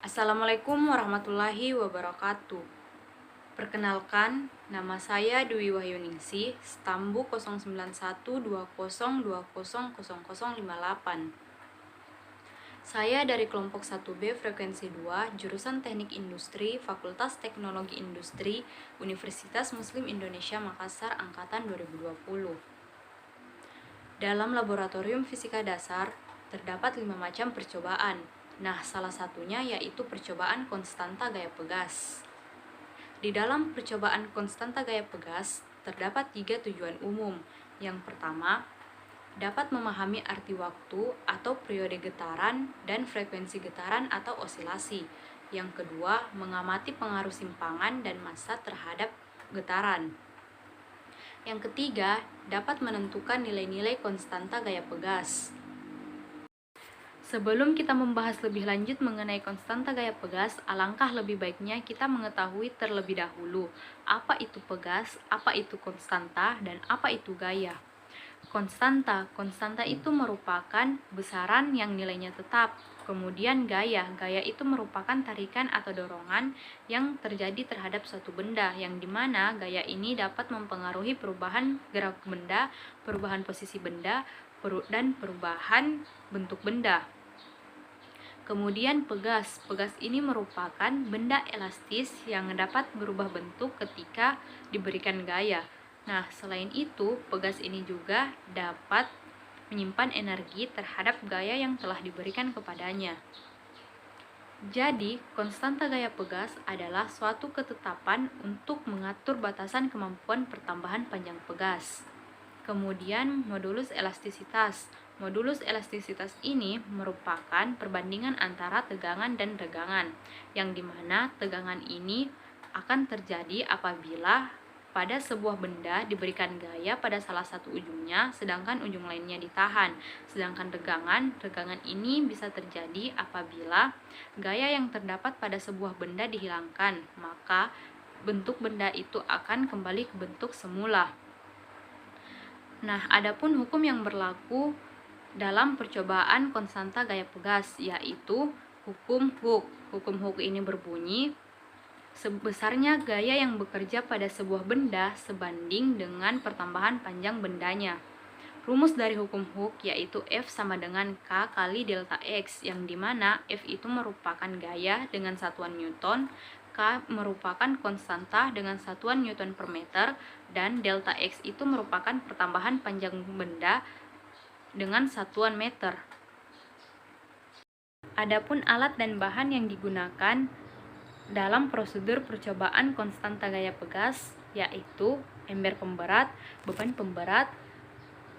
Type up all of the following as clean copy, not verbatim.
Assalamualaikum warahmatullahi wabarakatuh. Perkenalkan, nama saya Dwi Wahyuningsih, Stambu 091202000058. Saya dari kelompok 1B frekuensi 2, jurusan Teknik Industri, Fakultas Teknologi Industri, Universitas Muslim Indonesia Makassar angkatan 2020. Dalam laboratorium fisika dasar, terdapat 5 macam percobaan. Nah, salah satunya yaitu percobaan konstanta gaya pegas. Di dalam percobaan konstanta gaya pegas, terdapat 3 tujuan umum. Yang pertama, dapat memahami arti waktu atau periode getaran dan frekuensi getaran atau osilasi. Yang kedua, mengamati pengaruh simpangan dan massa terhadap getaran. Yang ketiga, dapat menentukan nilai-nilai konstanta gaya pegas. Sebelum kita membahas lebih lanjut mengenai konstanta gaya pegas, alangkah lebih baiknya kita mengetahui terlebih dahulu apa itu pegas, apa itu konstanta, dan apa itu gaya. Konstanta itu merupakan besaran yang nilainya tetap. Kemudian gaya itu merupakan tarikan atau dorongan yang terjadi terhadap suatu benda, yang dimana gaya ini dapat mempengaruhi perubahan gerak benda, perubahan posisi benda, dan perubahan bentuk benda. Kemudian pegas ini merupakan benda elastis yang dapat berubah bentuk ketika diberikan gaya. Nah, selain itu, pegas ini juga dapat menyimpan energi terhadap gaya yang telah diberikan kepadanya. Jadi, konstanta gaya pegas adalah suatu ketetapan untuk mengatur batasan kemampuan pertambahan panjang pegas. Kemudian, modulus elastisitas. Modulus elastisitas ini merupakan perbandingan antara tegangan dan regangan, yang dimana tegangan ini akan terjadi apabila pada sebuah benda diberikan gaya pada salah satu ujungnya, sedangkan ujung lainnya ditahan. Sedangkan regangan ini bisa terjadi apabila gaya yang terdapat pada sebuah benda dihilangkan, maka bentuk benda itu akan kembali ke bentuk semula. Nah, adapun hukum yang berlaku dalam percobaan konstanta gaya pegas yaitu hukum Hooke. Hukum Hooke ini berbunyi, sebesarnya gaya yang bekerja pada sebuah benda sebanding dengan pertambahan panjang bendanya. Rumus dari hukum Hooke yaitu F sama dengan K kali delta X, yang dimana F itu merupakan gaya dengan satuan Newton, K merupakan konstanta dengan satuan Newton per meter, dan delta X itu merupakan pertambahan panjang benda dengan satuan meter. Adapun alat dan bahan yang digunakan dalam prosedur percobaan konstanta gaya pegas yaitu ember pemberat, beban pemberat,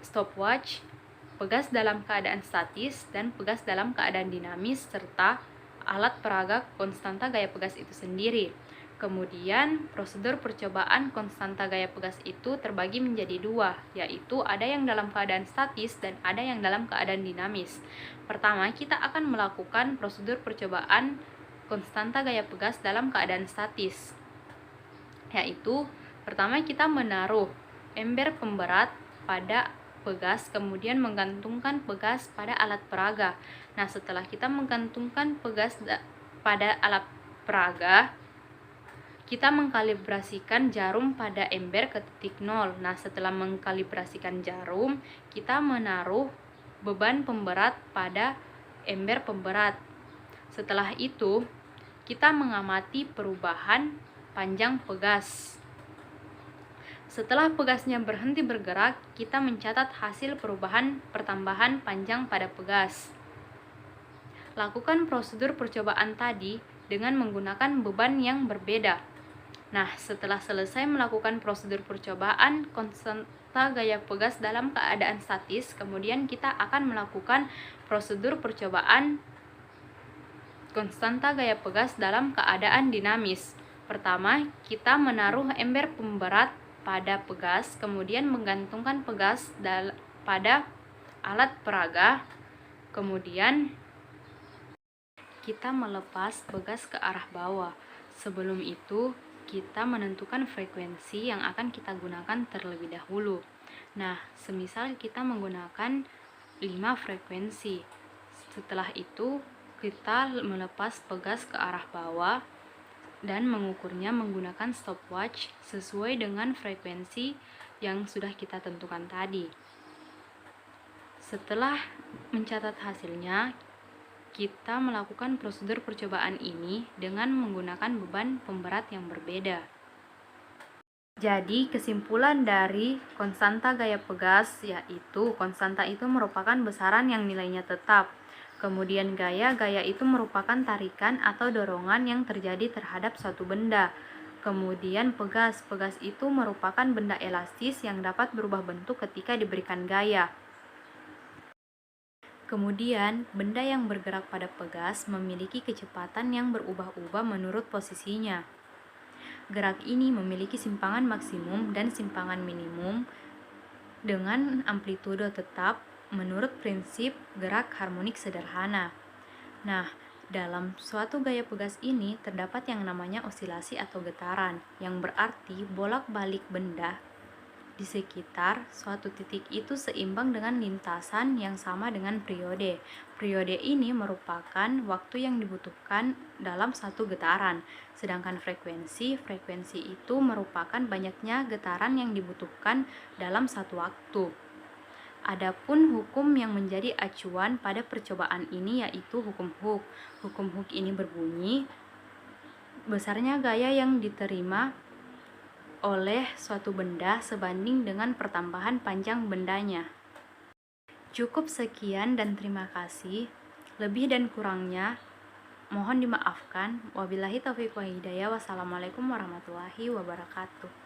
stopwatch, pegas dalam keadaan statis, dan pegas dalam keadaan dinamis, serta alat peraga konstanta gaya pegas itu sendiri. Kemudian, prosedur percobaan konstanta gaya pegas itu terbagi menjadi dua, yaitu ada yang dalam keadaan statis dan ada yang dalam keadaan dinamis. Pertama, kita akan melakukan prosedur percobaan konstanta gaya pegas dalam keadaan statis, yaitu pertama kita menaruh ember pemberat pada pegas, kemudian menggantungkan pegas pada alat peraga. Nah, setelah kita menggantungkan pegas pada alat peraga, kita mengkalibrasikan jarum pada ember ke titik 0. Nah, setelah mengkalibrasikan jarum, kita menaruh beban pemberat pada ember pemberat. Setelah itu, kita mengamati perubahan panjang pegas. Setelah pegasnya berhenti bergerak, kita mencatat hasil perubahan pertambahan panjang pada pegas. Lakukan prosedur percobaan tadi dengan menggunakan beban yang berbeda. Nah, setelah selesai melakukan prosedur percobaan konstanta gaya pegas dalam keadaan statis, kemudian kita akan melakukan prosedur percobaan konstanta gaya pegas dalam keadaan dinamis. Pertama, kita menaruh ember pemberat pada pegas, kemudian menggantungkan pegas pada alat peraga, kemudian kita melepas pegas ke arah bawah. Sebelum itu, kita menentukan frekuensi yang akan kita gunakan terlebih dahulu. Nah, semisal kita menggunakan 5 frekuensi. Setelah itu, kita melepas pegas ke arah bawah dan mengukurnya menggunakan stopwatch sesuai dengan frekuensi yang sudah kita tentukan tadi. Setelah mencatat hasilnya, kita melakukan prosedur percobaan ini dengan menggunakan beban pemberat yang berbeda. Jadi, kesimpulan dari konstanta gaya pegas yaitu konstanta itu merupakan besaran yang nilainya tetap. Kemudian gaya itu merupakan tarikan atau dorongan yang terjadi terhadap suatu benda. Kemudian pegas itu merupakan benda elastis yang dapat berubah bentuk ketika diberikan gaya. Kemudian, benda yang bergerak pada pegas memiliki kecepatan yang berubah-ubah menurut posisinya. Gerak ini memiliki simpangan maksimum dan simpangan minimum dengan amplitudo tetap menurut prinsip gerak harmonik sederhana. Nah, dalam suatu gaya pegas ini terdapat yang namanya osilasi atau getaran, yang berarti bolak-balik benda di sekitar suatu titik itu seimbang dengan lintasan yang sama dengan periode. Periode ini merupakan waktu yang dibutuhkan dalam satu getaran, sedangkan frekuensi itu merupakan banyaknya getaran yang dibutuhkan dalam satu waktu. Adapun hukum yang menjadi acuan pada percobaan ini yaitu hukum Hooke. Hukum Hooke ini berbunyi, besarnya gaya yang diterima oleh suatu benda sebanding dengan pertambahan panjang bendanya. Cukup sekian dan terima kasih. Lebih dan kurangnya mohon dimaafkan. Wabillahi taufiq wa hidayah. Wassalamualaikum warahmatullahi wabarakatuh.